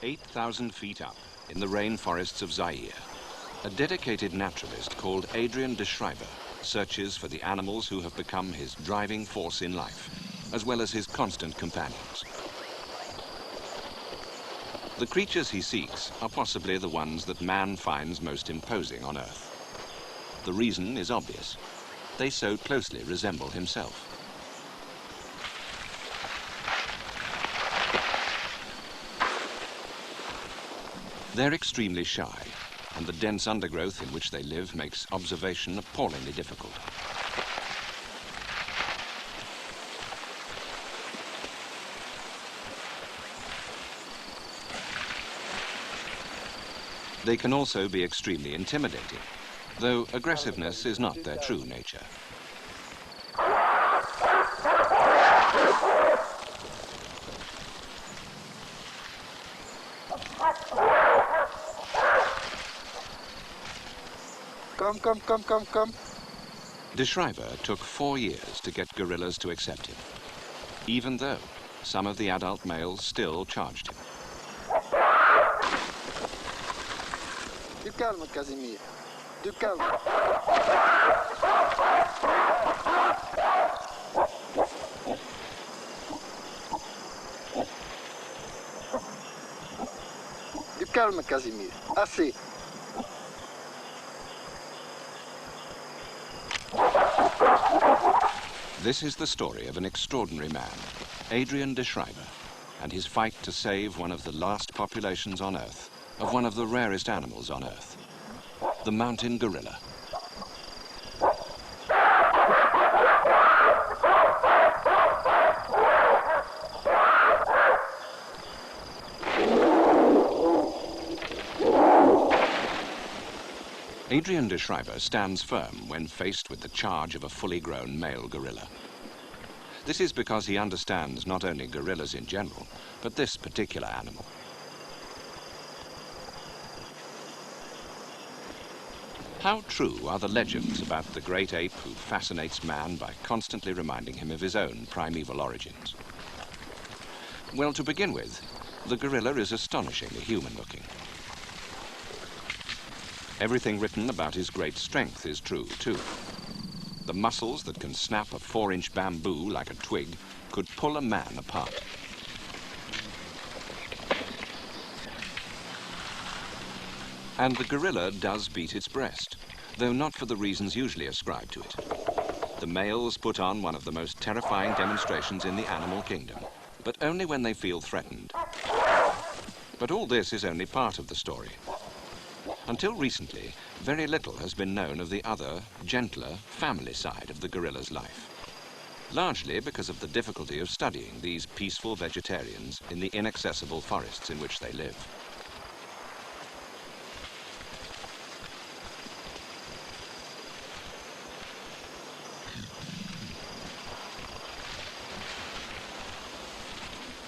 8,000 feet up in the rainforests of Zaire, a dedicated naturalist called Adrian de Schrijver searches for the animals who have become his driving force in life, as well as his constant companions. The creatures he seeks are possibly the ones that man finds most imposing on Earth. The reason is obvious. They so closely resemble himself. They're extremely shy, and the dense undergrowth in which they live makes observation appallingly difficult. They can also be extremely intimidating, though aggressiveness is not their true nature. Come. De Schrijver took 4 years to get gorillas to accept him, even though some of the adult males still charged him. Du calme, Casimir. Du calme. Du calme, Casimir. Assez. This is the story of an extraordinary man, Adrian de Schrijver, and his fight to save one of the last populations on Earth, of one of the rarest animals on Earth, the mountain gorilla. Adrian de Schrijver stands firm when faced with the charge of a fully grown male gorilla. This is because he understands not only gorillas in general, but this particular animal. How true are the legends about the great ape who fascinates man by constantly reminding him of his own primeval origins? Well, to begin with, the gorilla is astonishingly human-looking. Everything written about his great strength is true, too. The muscles that can snap a 4-inch bamboo like a twig could pull a man apart. And the gorilla does beat its breast, though not for the reasons usually ascribed to it. The males put on one of the most terrifying demonstrations in the animal kingdom, but only when they feel threatened. But all this is only part of the story. Until recently, very little has been known of the other, gentler, family side of the gorilla's life. Largely because of the difficulty of studying these peaceful vegetarians in the inaccessible forests in which they live.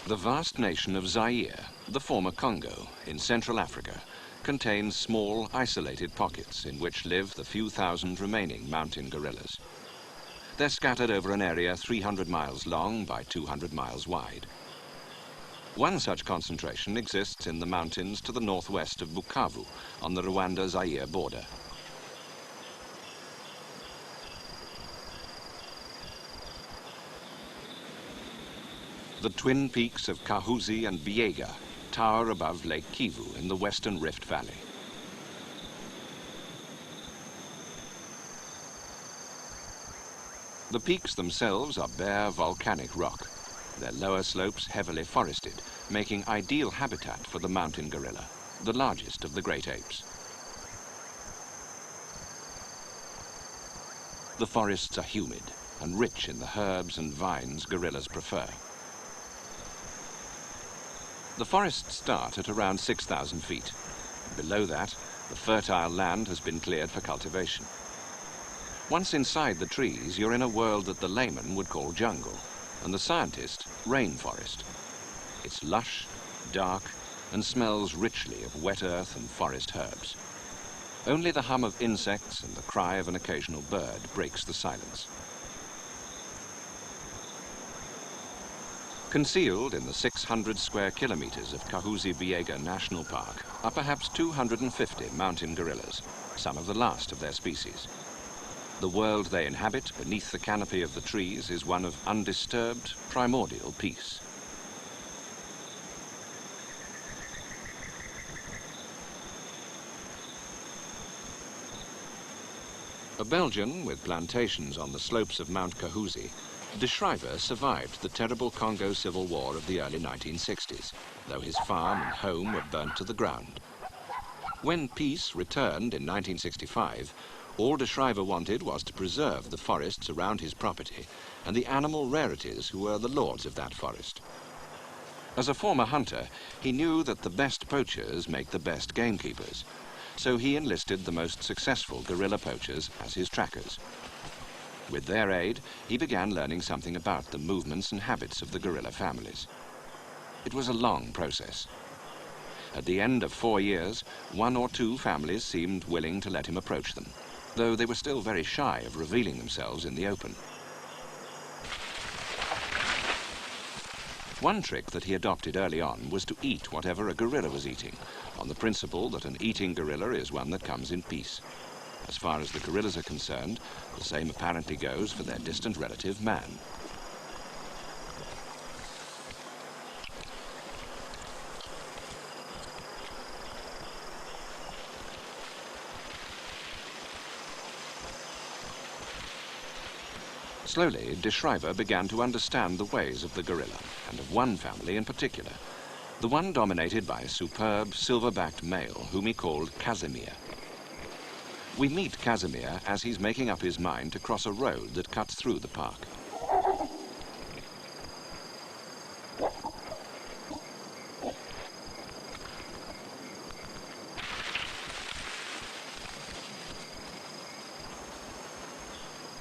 The vast nation of Zaire, the former Congo, in Central Africa, contains small, isolated pockets in which live the few thousand remaining mountain gorillas. They're scattered over an area 300 miles long by 200 miles wide. One such concentration exists in the mountains to the northwest of Bukavu, on the Rwanda-Zaire border. The twin peaks of Kahuzi and Biega tower above Lake Kivu in the western Rift Valley. The peaks themselves are bare volcanic rock, their lower slopes heavily forested, making ideal habitat for the mountain gorilla, the largest of the great apes. The forests are humid and rich in the herbs and vines gorillas prefer. The forests start at around 6,000 feet. Below that, the fertile land has been cleared for cultivation. Once inside the trees, you're in a world that the layman would call jungle, and the scientist, rainforest. It's lush, dark, and smells richly of wet earth and forest herbs. Only the hum of insects and the cry of an occasional bird breaks the silence. Concealed in the 600 square kilometers of Kahuzi-Biega National Park are perhaps 250 mountain gorillas, some of the last of their species. The world they inhabit beneath the canopy of the trees is one of undisturbed, primordial peace. A Belgian with plantations on the slopes of Mount Kahuzi, De Schrijver survived the terrible Congo Civil War of the early 1960s, though his farm and home were burnt to the ground. When peace returned in 1965, all De Schrijver wanted was to preserve the forests around his property and the animal rarities who were the lords of that forest. As a former hunter, he knew that the best poachers make the best gamekeepers, so he enlisted the most successful gorilla poachers as his trackers. With their aid, he began learning something about the movements and habits of the gorilla families. It was a long process. At the end of 4 years, 1 or 2 families seemed willing to let him approach them, though they were still very shy of revealing themselves in the open. One trick that he adopted early on was to eat whatever a gorilla was eating, on the principle that an eating gorilla is one that comes in peace. As far as the gorillas are concerned, the same apparently goes for their distant relative, man. Slowly, De Schrijver began to understand the ways of the gorilla, and of one family in particular, the one dominated by a superb silver-backed male whom he called Casimir. We meet Casimir as he's making up his mind to cross a road that cuts through the park.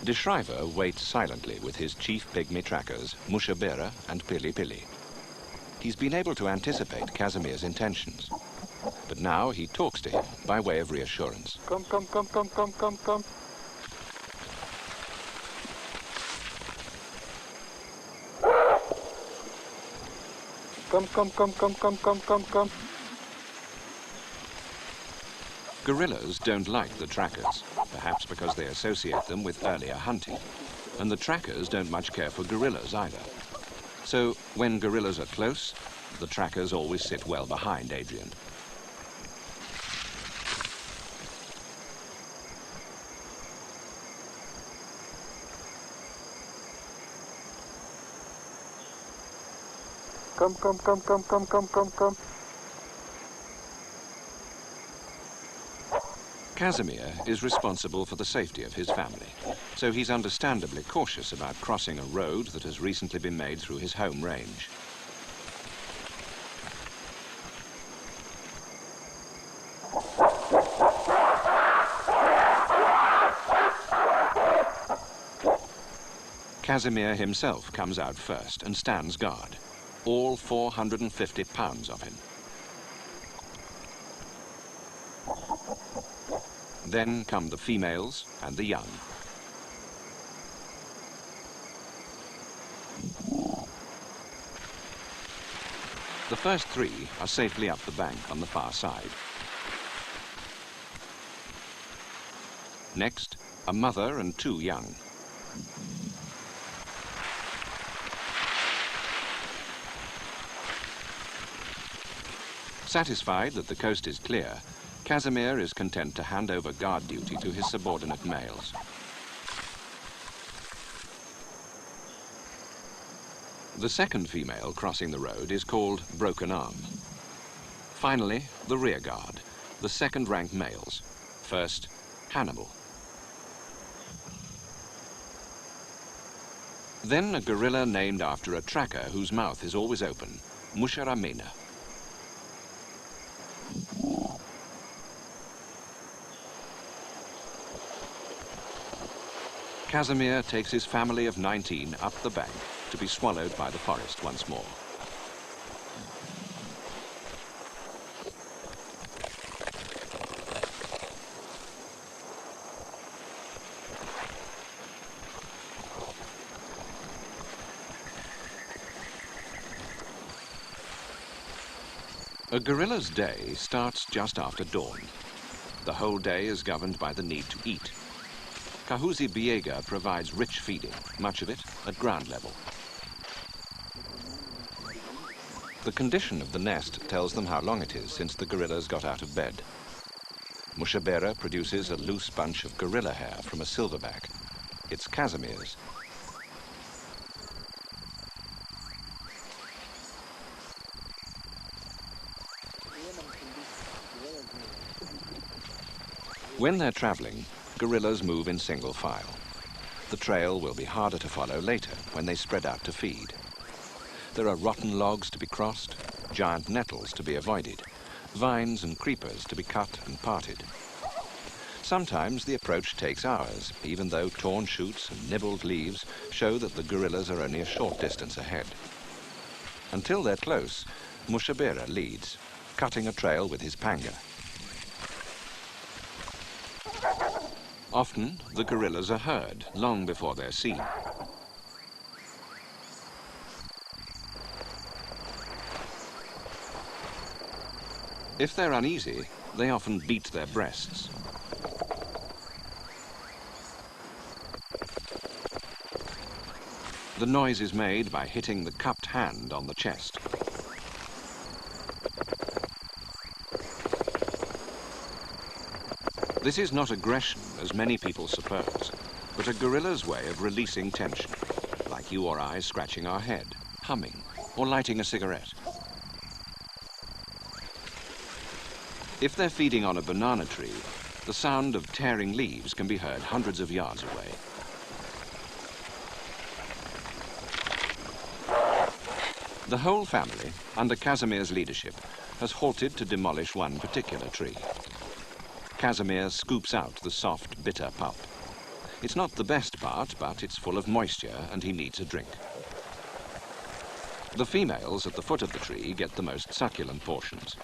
De Schrijver waits silently with his chief pygmy trackers, Mushabera and Pili Pili. He's been able to anticipate Casimir's intentions, but now he talks to him by way of reassurance. Come. Come. Gorillas don't like the trackers, perhaps because they associate them with earlier hunting, and the trackers don't much care for gorillas either. So when gorillas are close, the trackers always sit well behind Adrian. Come. Casimir is responsible for the safety of his family, so he's understandably cautious about crossing a road that has recently been made through his home range. Casimir himself comes out first and stands guard, all 450 pounds of him. Then come the females and the young. The first 3 are safely up the bank on the far side. Next, a mother and 2 young. Satisfied that the coast is clear, Casimir is content to hand over guard duty to his subordinate males. The second female crossing the road is called Broken Arm. Finally, the rear guard, the second-ranked males. First, Hannibal. Then a gorilla named after a tracker whose mouth is always open, Musharamina. Casimir takes his family of 19 up the bank to be swallowed by the forest once more. A gorilla's day starts just after dawn. The whole day is governed by the need to eat. Kahuzi Biega provides rich feeding, much of it at ground level. The condition of the nest tells them how long it is since the gorillas got out of bed. Mushabera produces a loose bunch of gorilla hair from a silverback. It's Casimir's. When they're traveling, gorillas move in single file. The trail will be harder to follow later when they spread out to feed. There are rotten logs to be crossed, giant nettles to be avoided, vines and creepers to be cut and parted. Sometimes the approach takes hours, even though torn shoots and nibbled leaves show that the gorillas are only a short distance ahead. Until they're close, Mushabera leads, cutting a trail with his panga. Often, the gorillas are heard long before they're seen. If they're uneasy, they often beat their breasts. The noise is made by hitting the cupped hand on the chest. This is not aggression, as many people suppose, but a gorilla's way of releasing tension, like you or I scratching our head, humming, or lighting a cigarette. If they're feeding on a banana tree, the sound of tearing leaves can be heard hundreds of yards away. The whole family, under Casimir's leadership, has halted to demolish one particular tree. Casimir scoops out the soft, bitter pulp. It's not the best part, but it's full of moisture and he needs a drink. The females at the foot of the tree get the most succulent portions.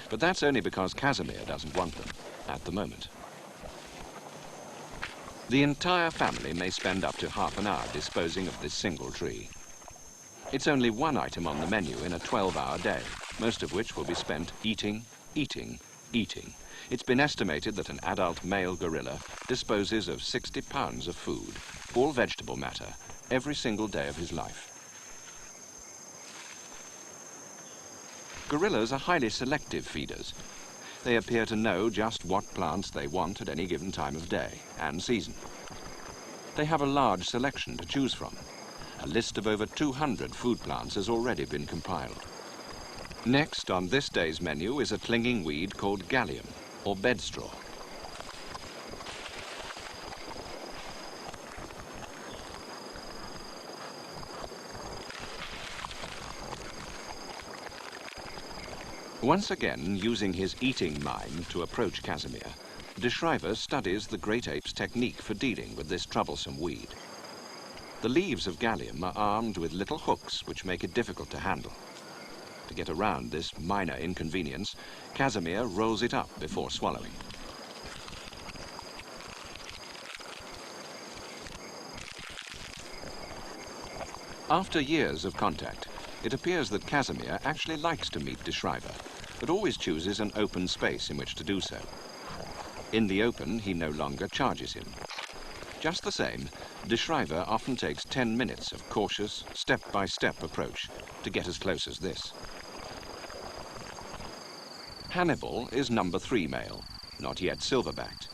But that's only because Casimir doesn't want them at the moment. The entire family may spend up to half an hour disposing of this single tree. It's only one item on the menu in a 12-hour day, most of which will be spent eating, eating, eating. It's been estimated that an adult male gorilla disposes of 60 pounds of food, all vegetable matter, every single day of his life. Gorillas are highly selective feeders. They appear to know just what plants they want at any given time of day and season. They have a large selection to choose from. A list of over 200 food plants has already been compiled. Next on this day's menu is a clinging weed called gallium, or bedstraw. Once again, using his eating mind to approach Casimir, de Schrijver studies the great ape's technique for dealing with this troublesome weed. The leaves of gallium are armed with little hooks which make it difficult to handle. To get around this minor inconvenience, Casimir rolls it up before swallowing. After years of contact, it appears that Casimir actually likes to meet de Schrijver, but always chooses an open space in which to do so. In the open, he no longer charges him. Just the same, de Schrijver often takes 10 minutes of cautious, step-by-step approach to get as close as this. Hannibal is number 3 male, not yet silver-backed.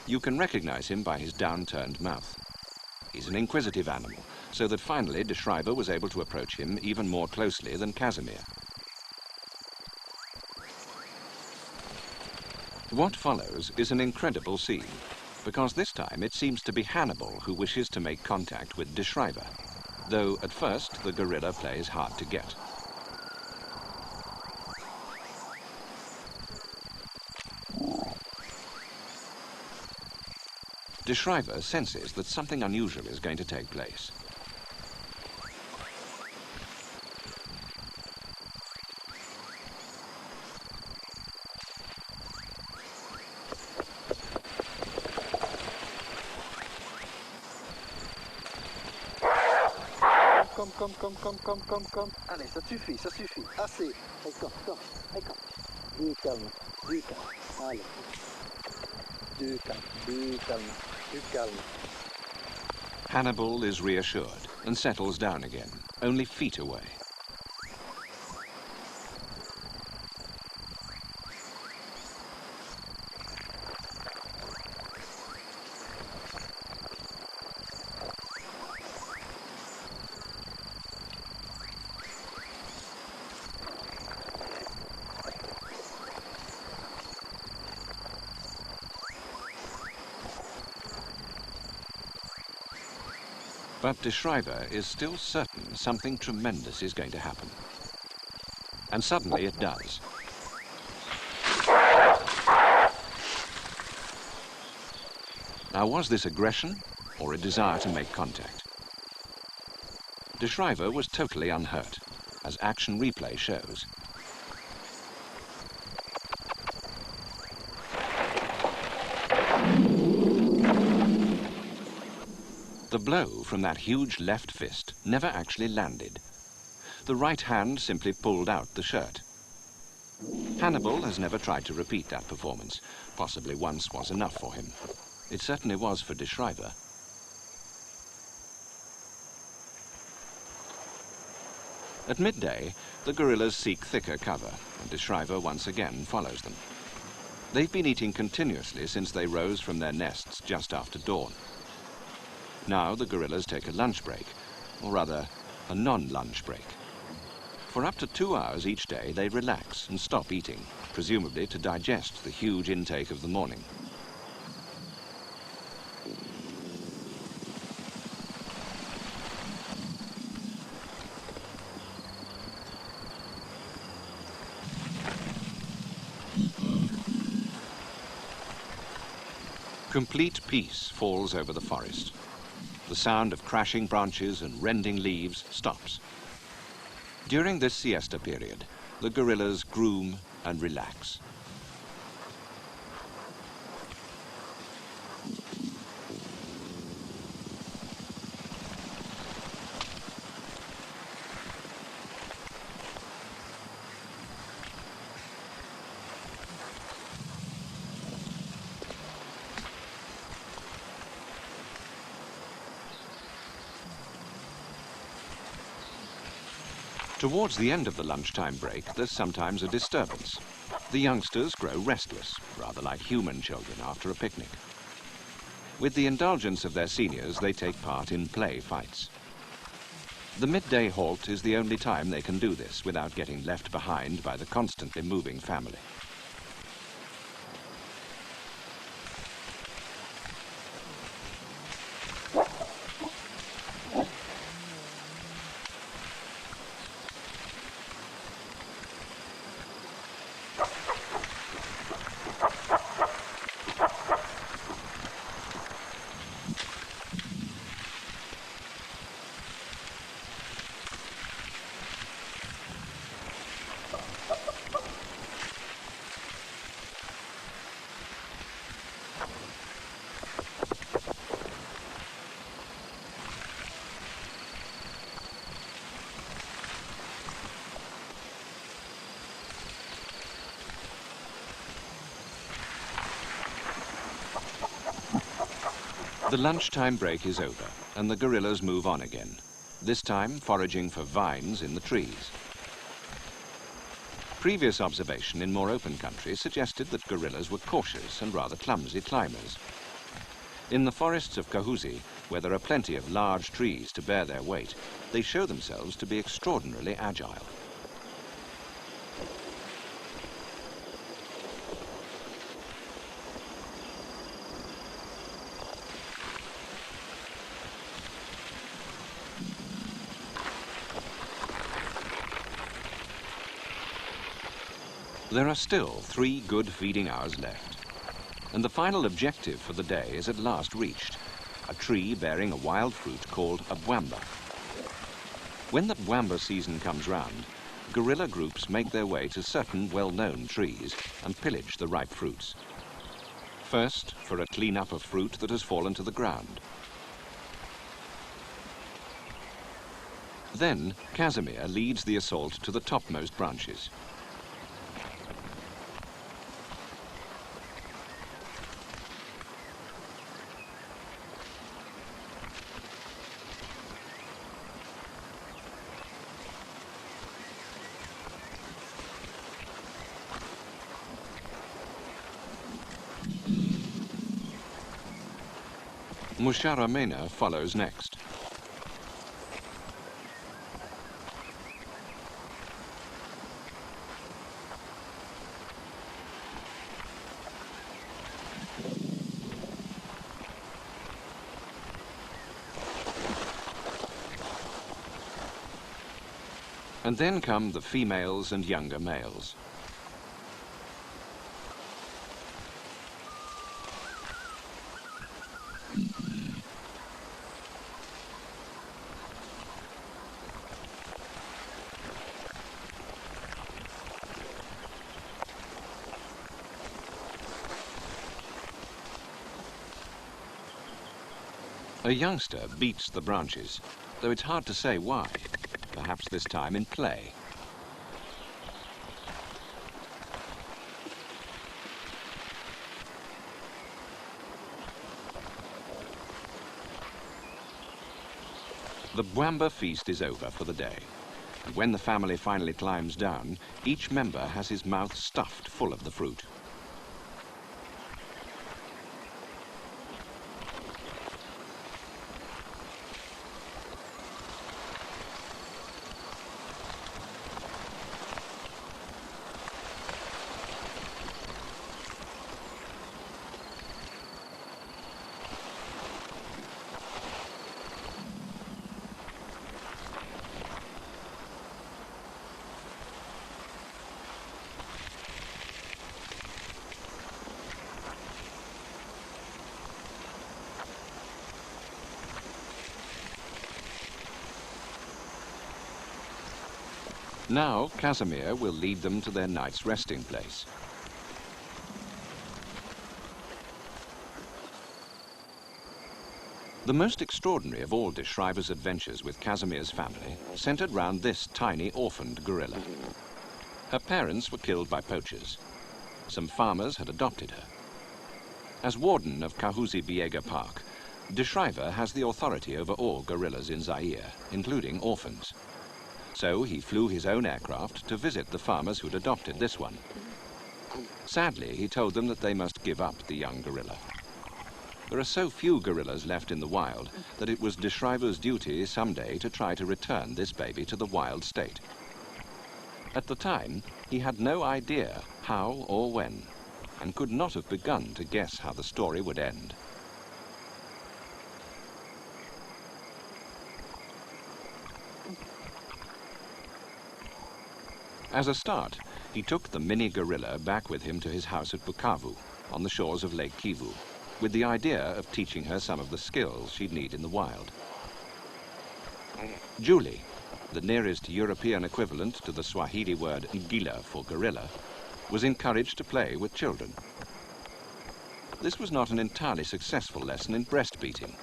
You can recognize him by his downturned mouth. He's an inquisitive animal, so that finally de Schrijver was able to approach him even more closely than Casimir. What follows is an incredible scene, because this time it seems to be Hannibal who wishes to make contact with de Schrijver, though at first the gorilla plays hard to get. De Schrijver senses that something unusual is going to take place. Comme. Allez, ça suffit, assez. Allez, kom. Du calme. Allez. Du calme. Hannibal is reassured and settles down again, only feet away. But de Schrijver is still certain something tremendous is going to happen. And suddenly it does. Now, was this aggression or a desire to make contact? De Schrijver was totally unhurt, as action replay shows. The blow from that huge left fist never actually landed. The right hand simply pulled out the shirt. Hannibal has never tried to repeat that performance. Possibly once was enough for him. It certainly was for de Schrijver. At midday, the guerrillas seek thicker cover, and de Schrijver once again follows them. They've been eating continuously since they rose from their nests just after dawn. Now the guerrillas take a lunch break, or rather, a non-lunch break. For up to 2 hours each day, they relax and stop eating, presumably to digest the huge intake of the morning. Complete peace falls over the forest. The sound of crashing branches and rending leaves stops. During this siesta period, the guerrillas groom and relax. Towards the end of the lunchtime break, there's sometimes a disturbance. The youngsters grow restless, rather like human children after a picnic. With the indulgence of their seniors, they take part in play fights. The midday halt is the only time they can do this without getting left behind by the constantly moving family. The lunchtime break is over, and the guerrillas move on again, this time foraging for vines in the trees. Previous observation in more open country suggested that guerrillas were cautious and rather clumsy climbers. In the forests of Kahuzi, where there are plenty of large trees to bear their weight, they show themselves to be extraordinarily agile. There are still 3 good feeding hours left, and the final objective for the day is at last reached, a tree bearing a wild fruit called a bwamba. When the bwamba season comes round, guerrilla groups make their way to certain well-known trees and pillage the ripe fruits. First, for a clean-up of fruit that has fallen to the ground. Then Casimir leads the assault to the topmost branches. Musharamena follows next. And then come the females and younger males. A youngster beats the branches, though it's hard to say why. Perhaps this time in play. The Bwamba feast is over for the day. And when the family finally climbs down, each member has his mouth stuffed full of the fruit. Now, Casimir will lead them to their night's resting place. The most extraordinary of all de Schrijver's adventures with Casimir's family centered round this tiny orphaned gorilla. Her parents were killed by poachers. Some farmers had adopted her. As warden of Kahuzi Biega Park, de Schrijver has the authority over all gorillas in Zaire, including orphans. So he flew his own aircraft to visit the farmers who'd adopted this one. Sadly, he told them that they must give up the young gorilla. There are so few gorillas left in the wild that it was de Schrijver's duty someday to try to return this baby to the wild state. At the time, he had no idea how or when, and could not have begun to guess how the story would end. As a start, he took the mini gorilla back with him to his house at Bukavu, on the shores of Lake Kivu, with the idea of teaching her some of the skills she'd need in the wild. Julie, the nearest European equivalent to the Swahili word ngila for gorilla, was encouraged to play with children. This was not an entirely successful lesson in breastfeeding.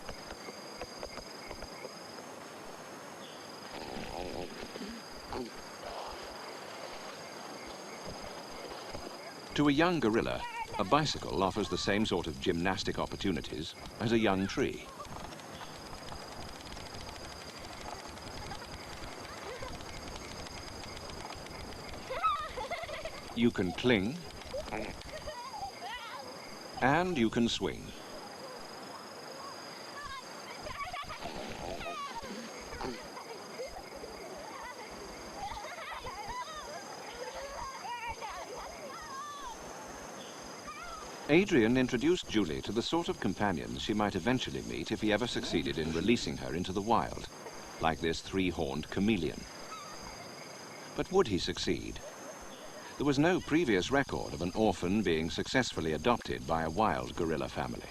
To a young gorilla, a bicycle offers the same sort of gymnastic opportunities as a young tree. You can cling, and you can swing. Adrian introduced Julie to the sort of companions she might eventually meet if he ever succeeded in releasing her into the wild, like this three-horned chameleon. But would he succeed? There was no previous record of an orphan being successfully adopted by a wild gorilla family.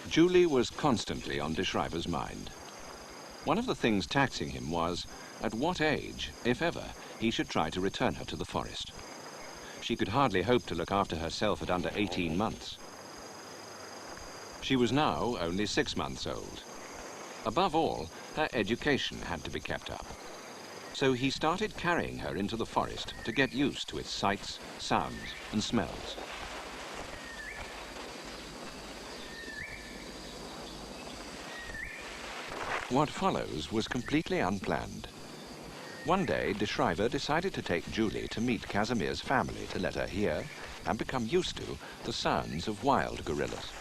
Julie was constantly on de Schrijver's mind. One of the things taxing him was at what age, if ever, he should try to return her to the forest. She could hardly hope to look after herself at under 18 months. She was now only 6 months old. Above all, her education had to be kept up. So he started carrying her into the forest to get used to its sights, sounds, and smells. What follows was completely unplanned. One day, De Schrijver decided to take Julie to meet Casimir's family to let her hear and become used to the sounds of wild gorillas.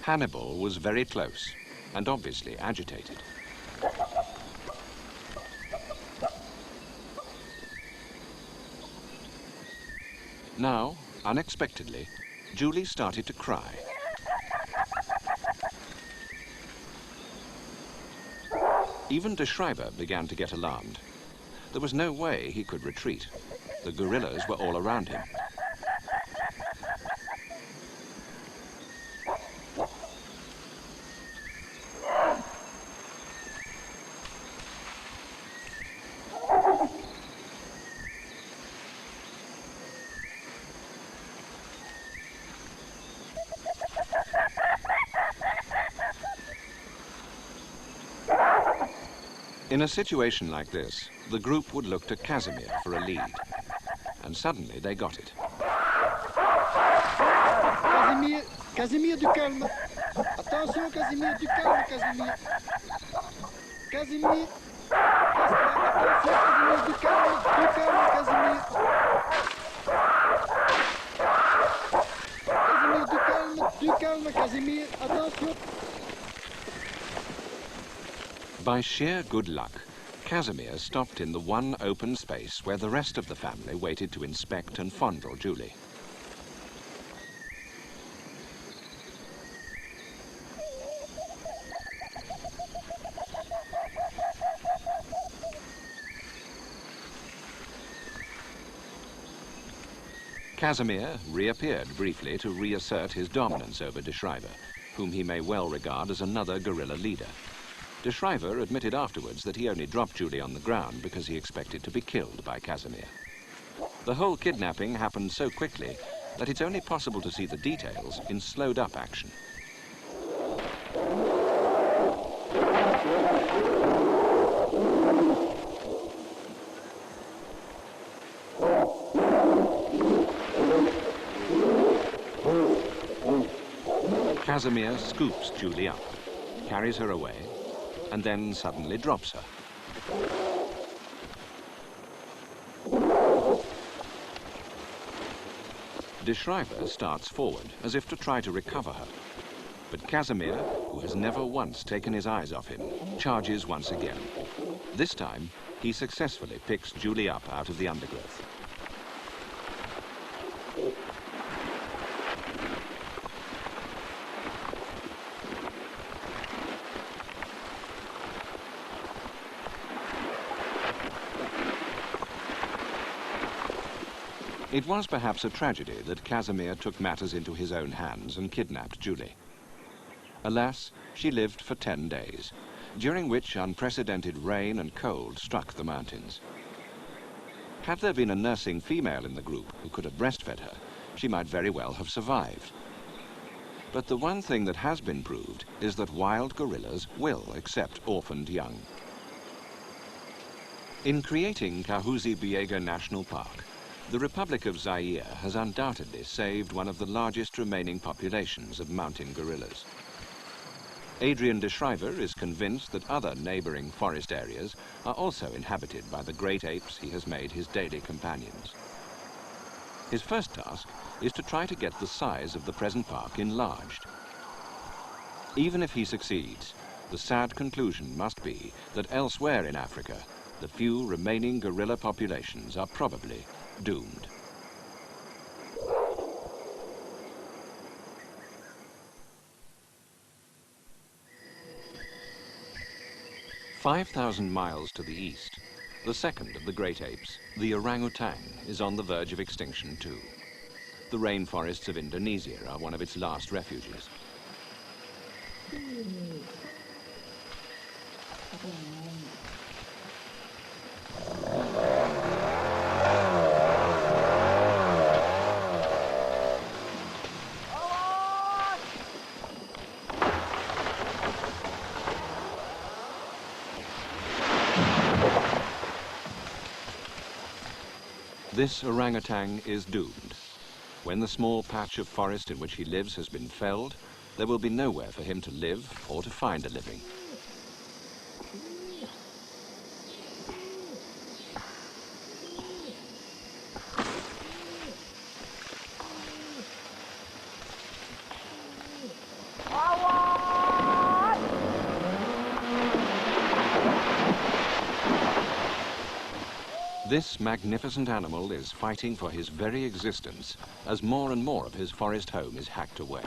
Hannibal was very close and obviously agitated. Now, unexpectedly, Julie started to cry. Even De Schrijver began to get alarmed. There was no way he could retreat. The gorillas were all around him. In a situation like this, the group would look to Casimir for a lead. And suddenly they got it. Casimir, Casimir, du calme. Attention, Casimir, du calme, Casimir. Casimir. Attention, Casimir, du calme, Casimir. Casimir, du calme, Casimir. Attention. By sheer good luck, Casimir stopped in the one open space where the rest of the family waited to inspect and fondle Julie. Casimir reappeared briefly to reassert his dominance over De Schrijver, whom he may well regard as another guerrilla leader. De Schrijver admitted afterwards that he only dropped Julie on the ground because he expected to be killed by Casimir. The whole kidnapping happened so quickly that it's only possible to see the details in slowed-up action. Casimir scoops Julie up, carries her away, and then suddenly drops her. De Schrijver starts forward as if to try to recover her. But Casimir, who has never once taken his eyes off him, charges once again. This time, he successfully picks Julie up out of the undergrowth. It was perhaps a tragedy that Casimir took matters into his own hands and kidnapped Julie. Alas, she lived for 10 days, during which unprecedented rain and cold struck the mountains. Had there been a nursing female in the group who could have breastfed her, she might very well have survived. But the one thing that has been proved is that wild gorillas will accept orphaned young. In creating Kahuzi-Biega National Park, the Republic of Zaire has undoubtedly saved one of the largest remaining populations of mountain gorillas. Adrian De Schrijver is convinced that other neighboring forest areas are also inhabited by the great apes he has made his daily companions. His first task is to try to get the size of the present park enlarged. Even if he succeeds, the sad conclusion must be that elsewhere in Africa, the few remaining gorilla populations are probably doomed. "5,000 miles to the east, the second of the great apes, the orangutan, is on the verge of extinction too. The rainforests of Indonesia are one of its last refuges. This orangutan is doomed. When the small patch of forest in which he lives has been felled, there will be nowhere for him to live or to find a living. This magnificent animal is fighting for his very existence as more and more of his forest home is hacked away.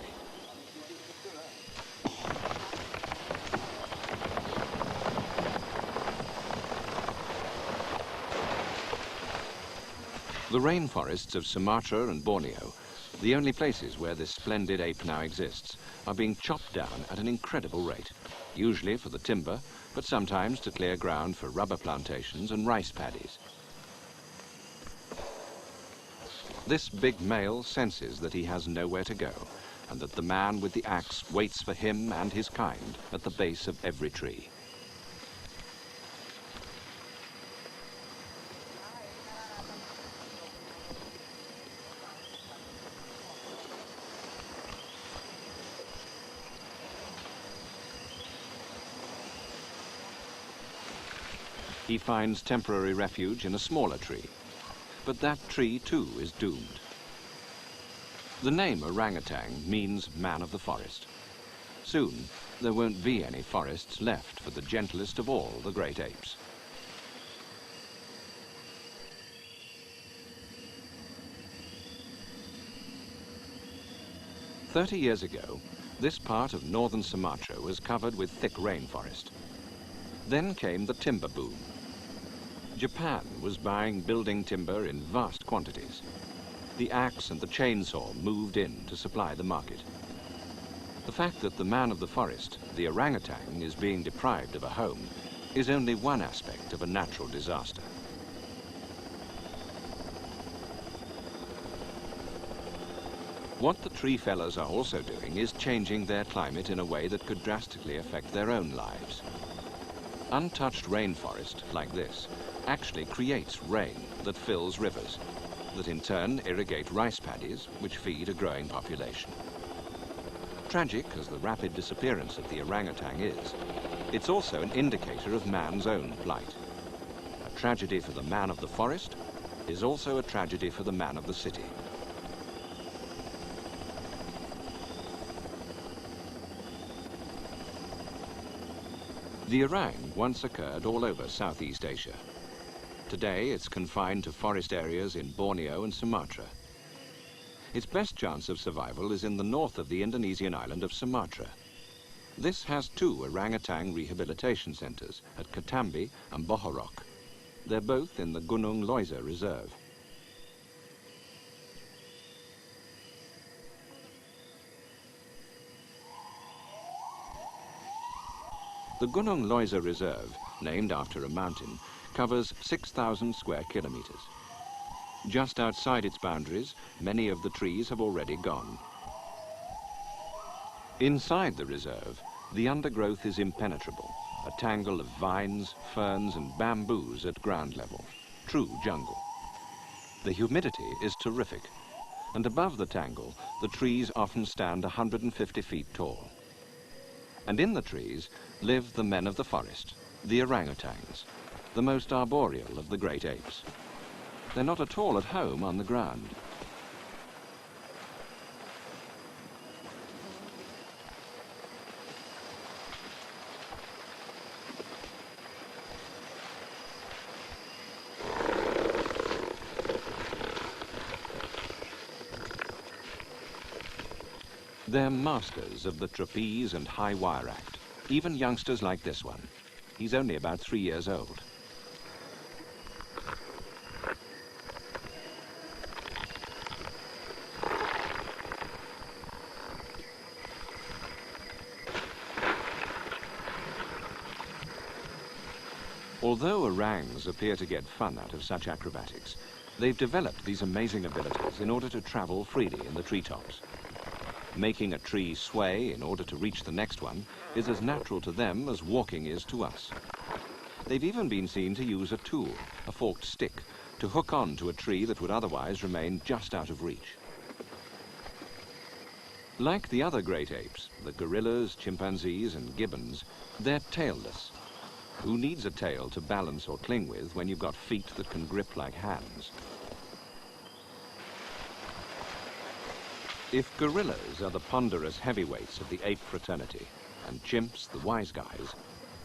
The rainforests of Sumatra and Borneo, the only places where this splendid ape now exists, are being chopped down at an incredible rate, usually for the timber, but sometimes to clear ground for rubber plantations and rice paddies. This big male senses that he has nowhere to go, and that the man with the axe waits for him and his kind at the base of every tree. He finds temporary refuge in a smaller tree. But that tree, too, is doomed. The name orangutan means man of the forest. Soon, there won't be any forests left for the gentlest of all the great apes. "30 years ago, this part of northern Sumatra was covered with thick rainforest. Then came the timber boom. Japan was buying building timber in vast quantities. The axe and the chainsaw moved in to supply the market. The fact that the man of the forest, the orangutan, is being deprived of a home is only one aspect of a natural disaster. What the tree fellers are also doing is changing their climate in a way that could drastically affect their own lives. Untouched rainforest, like this, actually creates rain that fills rivers, that in turn irrigate rice paddies, which feed a growing population. Tragic as the rapid disappearance of the orangutan is, it's also an indicator of man's own plight. A tragedy for the man of the forest is also a tragedy for the man of the city. The orang once occurred all over Southeast Asia. Today, it's confined to forest areas in Borneo and Sumatra. Its best chance of survival is in the north of the Indonesian island of Sumatra. This has 2 orangutan rehabilitation centers at Ketambi and Bohorok. They're both in the Gunung Leuser Reserve. The Gunung Leuser Reserve, named after a mountain, covers 6,000 square kilometers. Just outside its boundaries, many of the trees have already gone. Inside the reserve, the undergrowth is impenetrable, a tangle of vines, ferns and bamboos at ground level, true jungle. The humidity is terrific, and above the tangle, the trees often stand 150 feet tall. And in the trees live the men of the forest, the orangutans, the most arboreal of the great apes. They're not at all at home on the ground. They're masters of the trapeze and high wire act, even youngsters like this one. He's only about 3 years old. Although orangs appear to get fun out of such acrobatics, they've developed these amazing abilities in order to travel freely in the treetops. Making a tree sway in order to reach the next one is as natural to them as walking is to us. They've even been seen to use a tool, a forked stick, to hook on to a tree that would otherwise remain just out of reach. Like the other great apes, the gorillas, chimpanzees and gibbons, they're tailless. Who needs a tail to balance or cling with when you've got feet that can grip like hands? If gorillas are the ponderous heavyweights of the ape fraternity, and chimps the wise guys,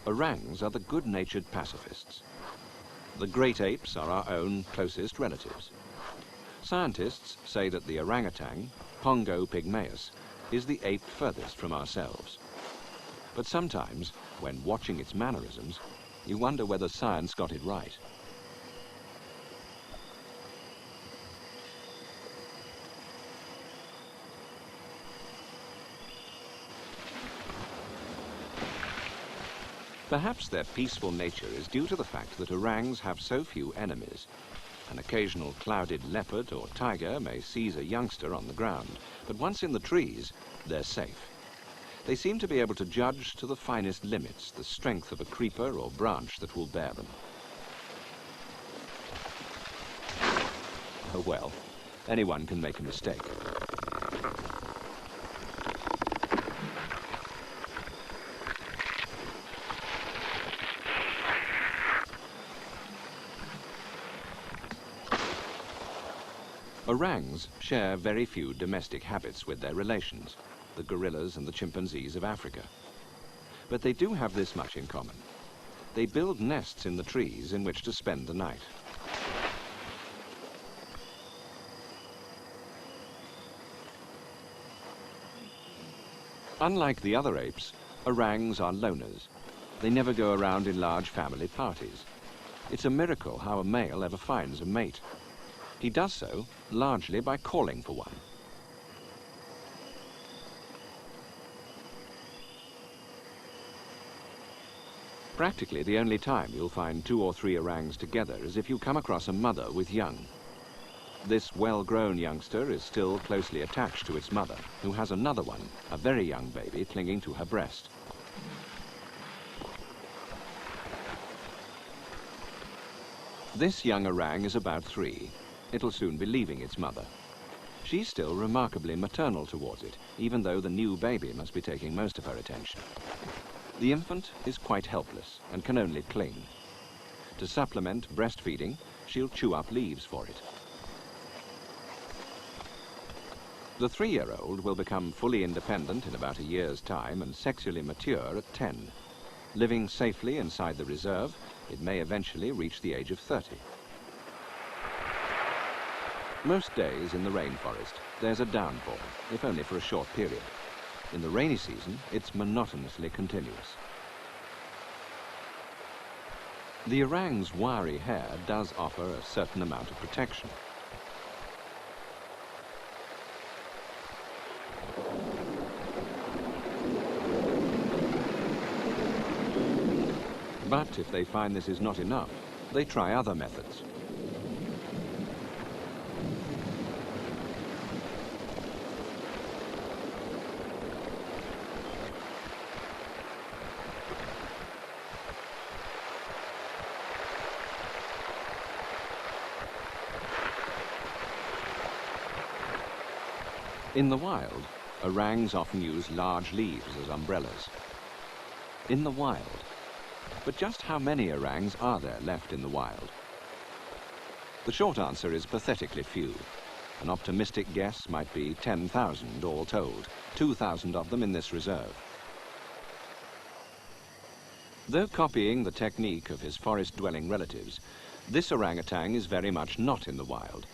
orangs are the good-natured pacifists. The great apes are our own closest relatives. Scientists say that the orangutan, Pongo pygmaeus, is the ape furthest from ourselves. But sometimes, when watching its mannerisms, you wonder whether science got it right. Perhaps their peaceful nature is due to the fact that orangs have so few enemies. An occasional clouded leopard or tiger may seize a youngster on the ground, but once in the trees, they're safe. They seem to be able to judge to the finest limits the strength of a creeper or branch that will bear them. Oh well, anyone can make a mistake. Orangs share very few domestic habits with their relations, the gorillas and the chimpanzees of Africa. But they do have this much in common. They build nests in the trees in which to spend the night. Unlike the other apes, orangs are loners. They never go around in large family parties. It's a miracle how a male ever finds a mate. He does so largely by calling for one. Practically the only time you'll find 2 or 3 orangs together is if you come across a mother with young. This well-grown youngster is still closely attached to its mother, who has another one, a very young baby, clinging to her breast. This young orang is about 3. It'll soon be leaving its mother. She's still remarkably maternal towards it, even though the new baby must be taking most of her attention. The infant is quite helpless and can only cling. To supplement breastfeeding, she'll chew up leaves for it. The 3-year-old will become fully independent in about a year's time and sexually mature at 10. Living safely inside the reserve, it may eventually reach the age of 30. Most days in the rainforest, there's a downpour, if only for a short period. In the rainy season, it's monotonously continuous. The orang's wiry hair does offer a certain amount of protection. But if they find this is not enough, they try other methods. In the wild, orangs often use large leaves as umbrellas. In the wild. But just how many orangs are there left in the wild? The short answer is pathetically few. An optimistic guess might be 10,000 all told, 2,000 of them in this reserve. Though copying the technique of his forest-dwelling relatives, this orangutan is very much not in the wild.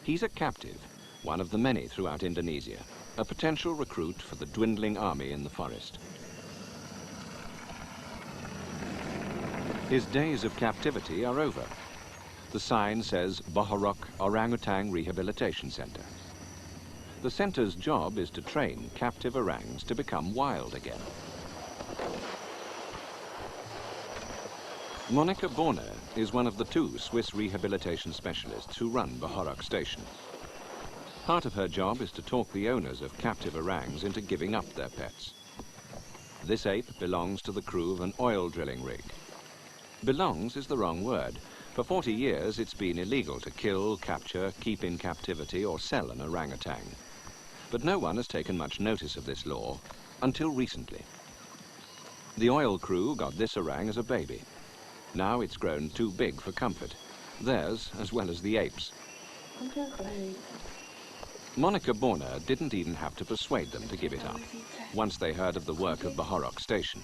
He's a captive, one of the many throughout Indonesia, a potential recruit for the dwindling army in the forest. His days of captivity are over. The sign says Bohorok Orangutan Rehabilitation Center. The center's job is to train captive orangs to become wild again. Monica Borner is one of the 2 Swiss rehabilitation specialists who run Bohorok Station. Part of her job is to talk the owners of captive orangs into giving up their pets. This ape belongs to the crew of an oil drilling rig. Belongs is the wrong word. For 40 years, it's been illegal to kill, capture, keep in captivity or sell an orangutan. But no one has taken much notice of this law until recently. The oil crew got this orang as a baby. Now it's grown too big for comfort, theirs as well as the apes. Monica Borner didn't even have to persuade them to give it up, once they heard of the work of Bahorok Station.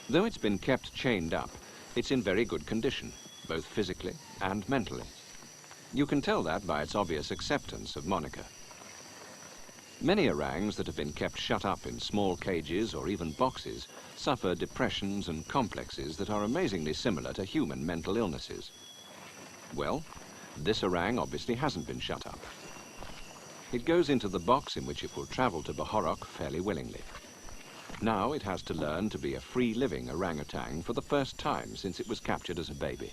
Though it's been kept chained up, it's in very good condition, both physically and mentally. You can tell that by its obvious acceptance of Monica. Many orangs that have been kept shut up in small cages or even boxes suffer depressions and complexes that are amazingly similar to human mental illnesses. Well, this orang obviously hasn't been shut up. It goes into the box in which it will travel to Bahorok fairly willingly. Now it has to learn to be a free-living orangutan for the first time since it was captured as a baby.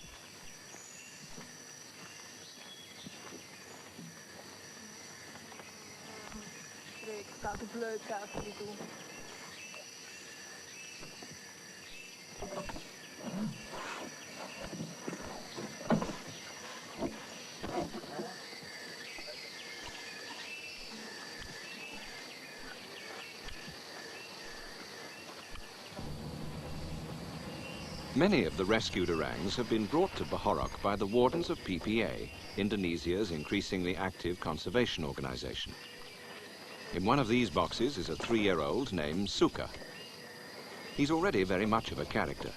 Many of the rescued orangs have been brought to Bahorok by the wardens of PPA, Indonesia's increasingly active conservation organization. In one of these boxes is a 3-year-old named Suka. He's already very much of a character.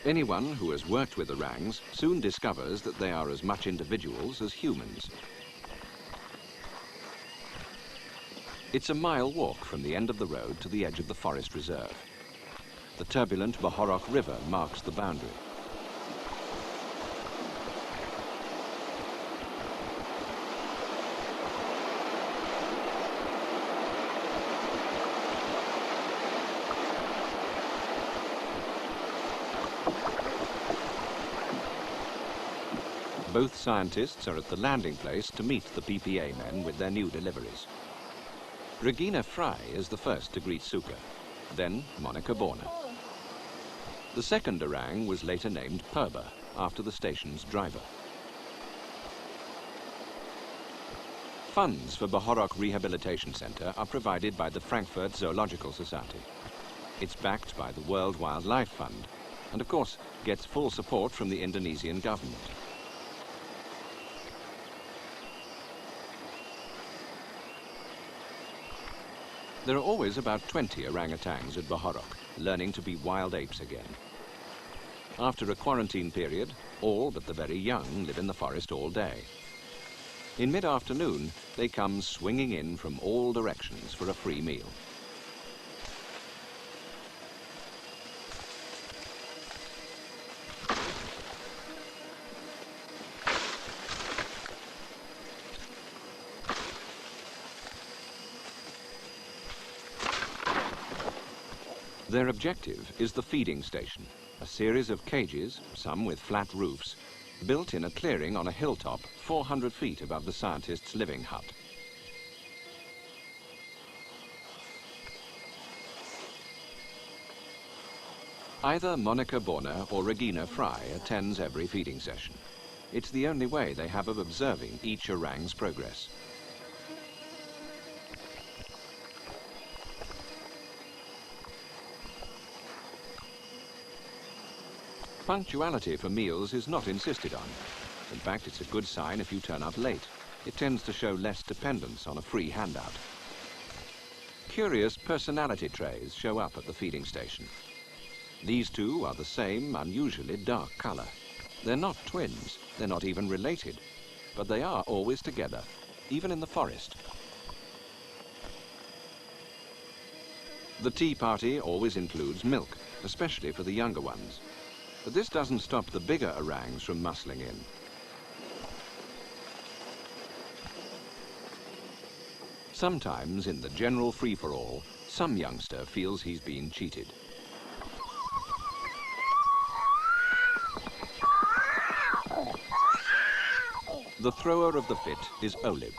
Anyone who has worked with orangs soon discovers that they are as much individuals as humans. It's a mile walk from the end of the road to the edge of the forest reserve. The turbulent Bahorok River marks the boundary. Both scientists are at the landing place to meet the PPA men with their new deliveries. Regina Fry is the first to greet Suka, then Monica Borner. The second orang was later named Purba, after the station's driver. Funds for Bahorok Rehabilitation Center are provided by the Frankfurt Zoological Society. It's backed by the World Wildlife Fund, and of course gets full support from the Indonesian government. There are always about 20 orangutans at Bahorok, learning to be wild apes again. After a quarantine period, all but the very young live in the forest all day. In mid-afternoon, they come swinging in from all directions for a free meal. Their objective is the feeding station, a series of cages, some with flat roofs, built in a clearing on a hilltop 400 feet above the scientists' living hut. Either Monica Borner or Regina Fry attends every feeding session. It's the only way they have of observing each orang's progress. Punctuality for meals is not insisted on. In fact, it's a good sign if you turn up late. It tends to show less dependence on a free handout. Curious personality trays show up at the feeding station. These two are the same unusually dark color. They're not twins, they're not even related, but they are always together, even in the forest. The tea party always includes milk, especially for the younger ones. But this doesn't stop the bigger orangs from muscling in. Sometimes, in the general free-for-all, some youngster feels he's been cheated. The thrower of the fit is Olib.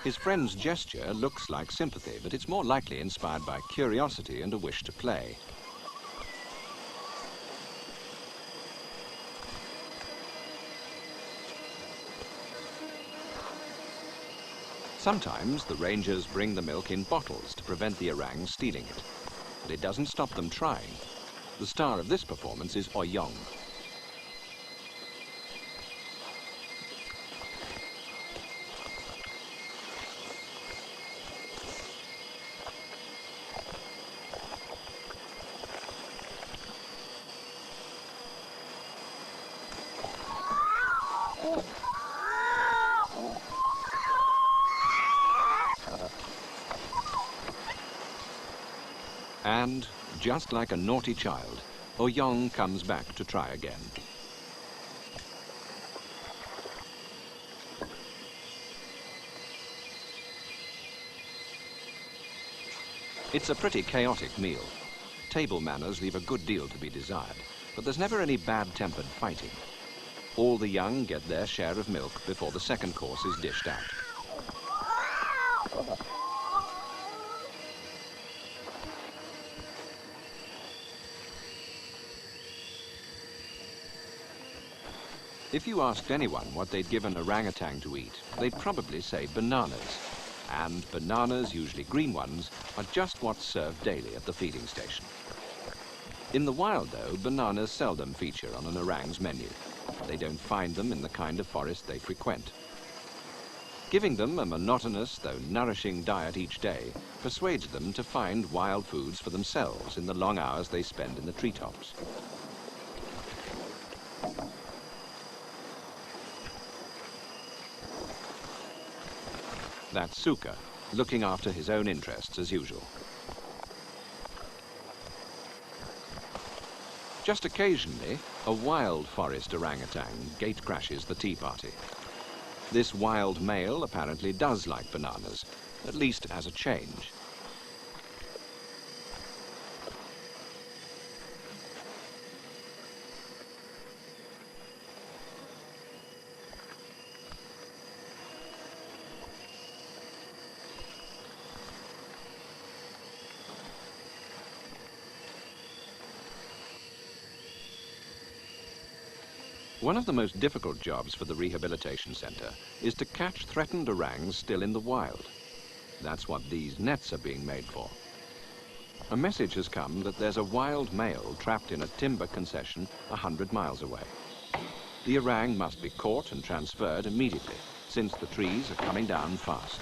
His friend's gesture looks like sympathy, but it's more likely inspired by curiosity and a wish to play. Sometimes the rangers bring the milk in bottles to prevent the orang stealing it. But it doesn't stop them trying. The star of this performance is Oyong. And, just like a naughty child, Oyong comes back to try again. It's a pretty chaotic meal. Table manners leave a good deal to be desired, but there's never any bad-tempered fighting. All the young get their share of milk before the second course is dished out. If you asked anyone what they'd give an orangutan to eat, they'd probably say bananas. And bananas, usually green ones, are just what's served daily at the feeding station. In the wild, though, bananas seldom feature on an orang's menu. They don't find them in the kind of forest they frequent. Giving them a monotonous, though nourishing diet each day persuades them to find wild foods for themselves in the long hours they spend in the treetops. That's Suka, looking after his own interests as usual. Just occasionally, a wild forest orangutan gate crashes the tea party. This wild male apparently does like bananas, at least as a change. One of the most difficult jobs for the rehabilitation center is to catch threatened orangs still in the wild. That's what these nets are being made for. A message has come that there's a wild male trapped in a timber concession 100 miles away. The orang must be caught and transferred immediately, since the trees are coming down fast.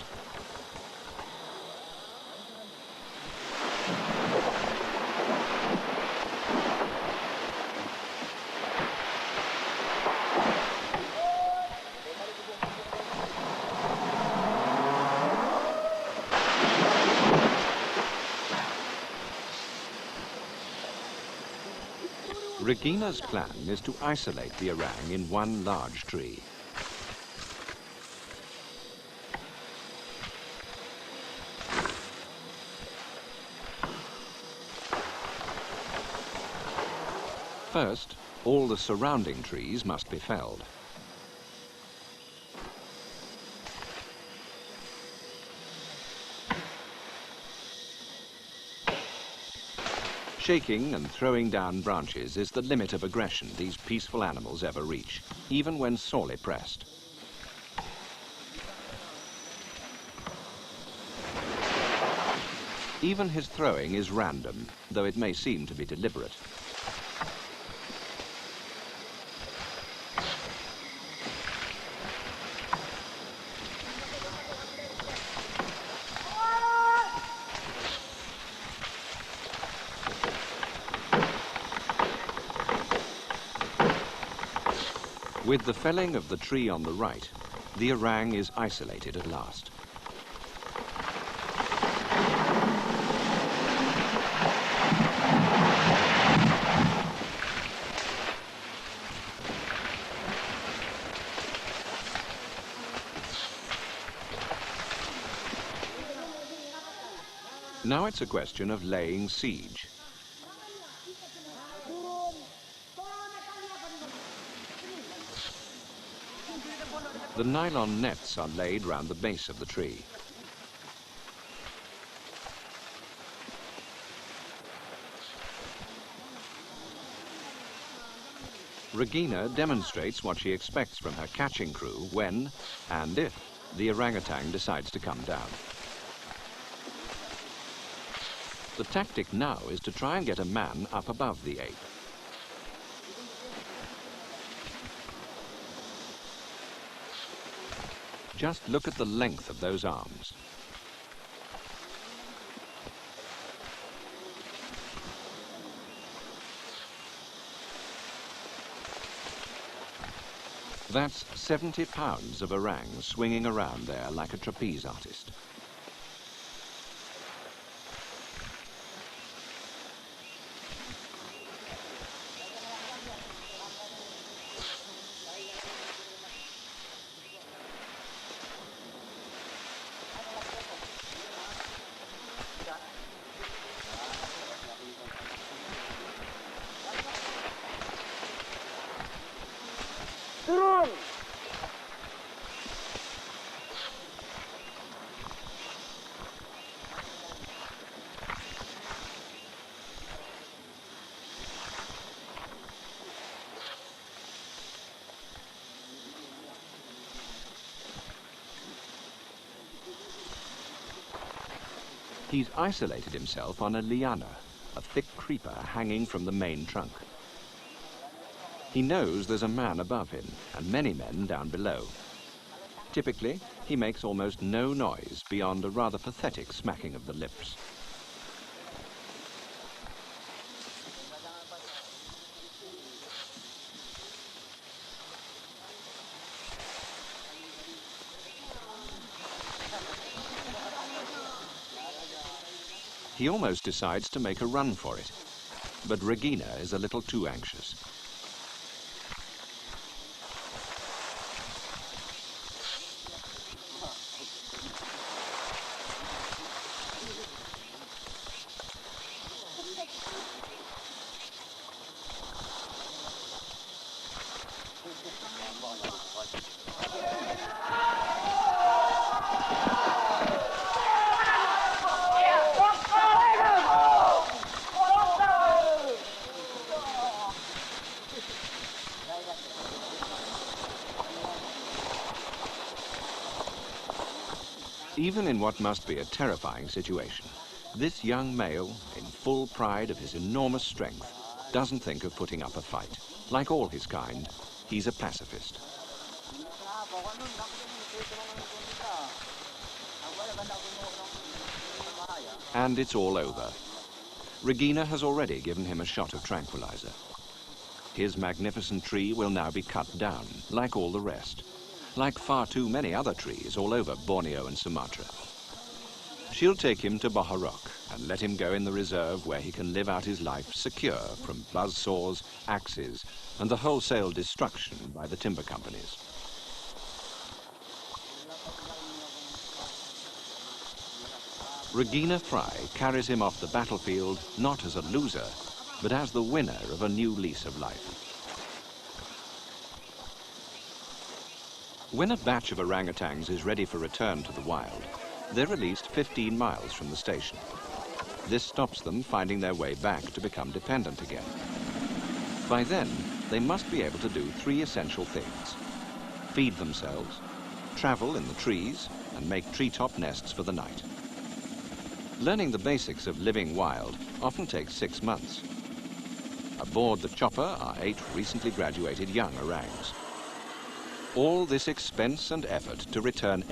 Regina's plan is to isolate the orang in one large tree. First, all the surrounding trees must be felled. Shaking and throwing down branches is the limit of aggression these peaceful animals ever reach, even when sorely pressed. Even his throwing is random, though it may seem to be deliberate. With the felling of the tree on the right, the orang is isolated at last. Now it's a question of laying siege. The nylon nets are laid round the base of the tree. Regina demonstrates what she expects from her catching crew when, and if, the orangutan decides to come down. The tactic now is to try and get a man up above the ape. Just look at the length of those arms. That's 70 pounds of orang swinging around there like a trapeze artist. Turun! He's isolated himself on a liana, a thick creeper hanging from the main trunk. He knows there's a man above him and many men down below. Typically, he makes almost no noise beyond a rather pathetic smacking of the lips. He almost decides to make a run for it, but Regina is a little too anxious. Even in what must be a terrifying situation, this young male, in full pride of his enormous strength, doesn't think of putting up a fight. Like all his kind, he's a pacifist. And it's all over. Regina has already given him a shot of tranquilizer. His magnificent tree will now be cut down, like all the rest. Like far too many other trees all over Borneo and Sumatra. She'll take him to Bohoruck and let him go in the reserve where he can live out his life secure from buzzsaws, axes, and the wholesale destruction by the timber companies. Regina Fry carries him off the battlefield not as a loser, but as the winner of a new lease of life. When a batch of orangutans is ready for return to the wild, they're released 15 miles from the station. This stops them finding their way back to become dependent again. By then, they must be able to do three essential things: feed themselves, travel in the trees, and make treetop nests for the night. Learning the basics of living wild often takes 6 months. Aboard the chopper are 8 recently graduated young orangs. All this expense and effort to return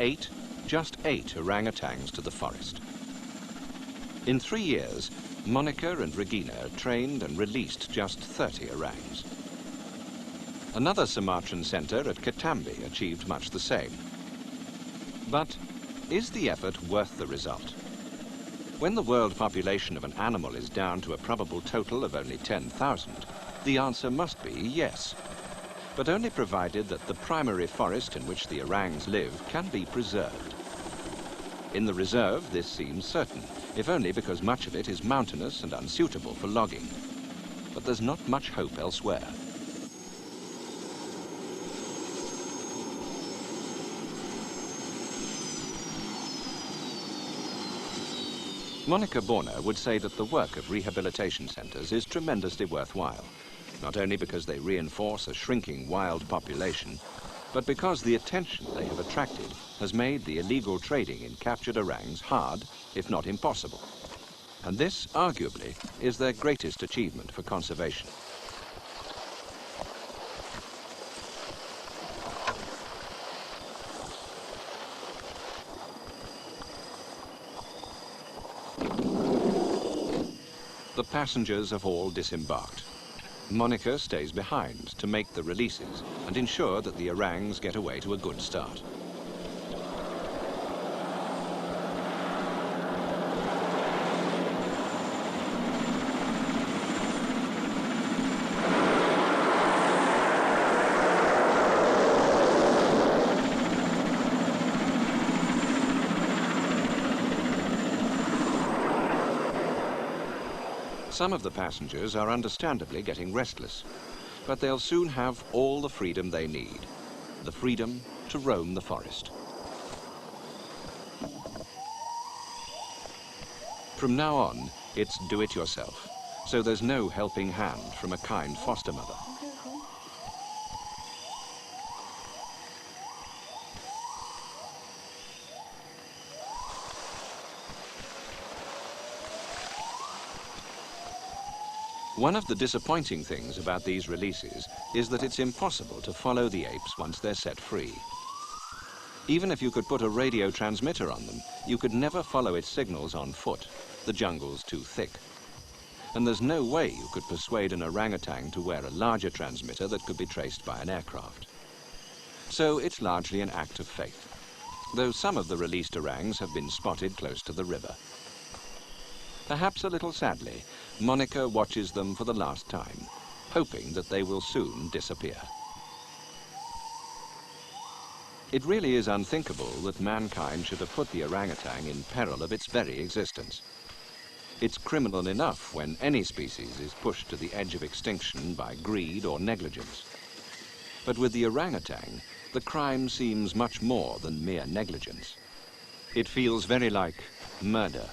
just eight orangutans to the forest. In 3 years, Monica and Regina trained and released just 30 orangs. Another Sumatran center at Katambi achieved much the same. But is the effort worth the result? When the world population of an animal is down to a probable total of only 10,000, the answer must be yes. But only provided that the primary forest in which the orangs live can be preserved. In the reserve, this seems certain, if only because much of it is mountainous and unsuitable for logging. But there's not much hope elsewhere. Monica Borner would say that the work of rehabilitation centres is tremendously worthwhile, not only because they reinforce a shrinking wild population, but because the attention they have attracted has made the illegal trading in captured orangs hard, if not impossible. And this, arguably, is their greatest achievement for conservation. The passengers have all disembarked. Monica stays behind to make the releases and ensure that the orangs get away to a good start. Some of the passengers are understandably getting restless, but they'll soon have all the freedom they need, the freedom to roam the forest. From now on, it's do-it-yourself, so there's no helping hand from a kind foster mother. One of the disappointing things about these releases is that it's impossible to follow the apes once they're set free. Even if you could put a radio transmitter on them, you could never follow its signals on foot. The jungle's too thick. And there's no way you could persuade an orangutan to wear a larger transmitter that could be traced by an aircraft. So it's largely an act of faith, though some of the released orangs have been spotted close to the river. Perhaps a little sadly, Monica watches them for the last time, hoping that they will soon disappear. It really is unthinkable that mankind should have put the orangutan in peril of its very existence. It's criminal enough when any species is pushed to the edge of extinction by greed or negligence. But with the orangutan, the crime seems much more than mere negligence. It feels very like murder.